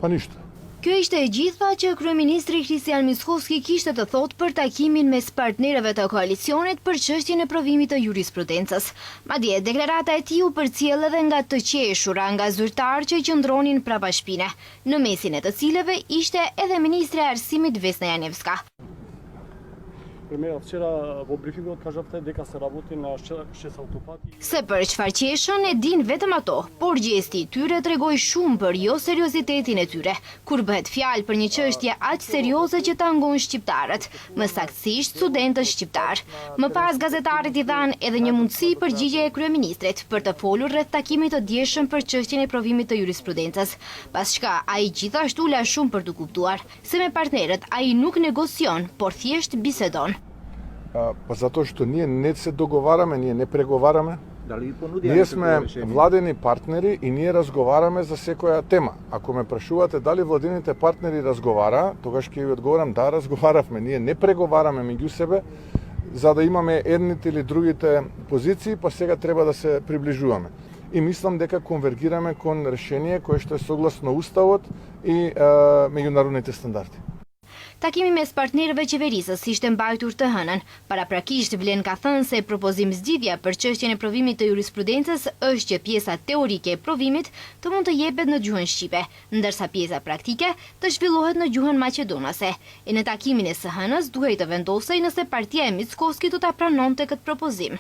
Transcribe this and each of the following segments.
Pa nishtë. Kjo ishte e gjitha që kryeministri Kristian Mickovski kishte të thotë për takimin mes partnerëve të koalicionit për çështjen e provimit të jurisprudencës. Madje deklarata e tij u përcjell edhe nga të qeshura nga zyrtarë që qëndronin prapa shpine, në mesin e të cilëve ishte edhe ministre e Arsimit Vesna Janevska. Se për çfarë qeshën e din vetëm ato, por gjesti i tyre tregoi shumë për jo seriozitetin e tyre, kur bëhet fjalë për një çështje aq serioze që tangon shqiptarët, më saktësisht studentët shqiptar. Më pas gazetarit i dhanë edhe një mundësi përgjigje e kryeministrit për të folur rreth takimit të dieshëm për çështjen e provimit të jurisprudencës, pas çka ai gjithashtu la shumë për të kuptuar se me partnerët ai nuk negocion, por thjesht bisedon. Pa zato što ne se dogovarame, nije ne pregovarame. Ние сме владени партнери и ние разговараме за секоја тема. Ако ме прашувате дали владените партнери разговара, тогаш ќе ви одговорам да, разговаравме. Ние не преговараме меѓу себе за да имаме едните или другите позиции, па сега треба да се приближуваме. И мислам дека конвергираме кон решение кое што е согласно Уставот и меѓународните стандарти. Takimi mes partnerëve qeverisës ishte mbajtur të hënën. Paraprakisht Vlen ka thënë se propozim zgjidhja për çështjen e provimit të jurisprudencës është që pjesa teorike e provimit të mund të jepet në gjuhën shqipe, ndërsa pjesa praktike të zhvillohet në gjuhën maqedonase. E në takimin e së hënës duhej të vendosej nëse partia e Mickovskit do ta pranonte këtë propozim.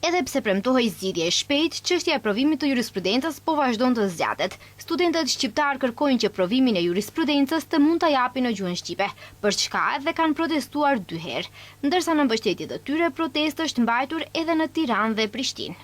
Edhe pse premtohej zgjidhje e shpejtë, çështja e provimit të jurisprudencës po vazhdon të zgjatet. Studentët shqiptar kërkojnë që provimin e jurisprudencës të mund ta japin në gjuhën shqipe, për çka edhe kanë protestuar 2 herë, ndërsa në mbështetje të tyre protestë është mbajtur edhe në Tiranë dhe Prishtinë.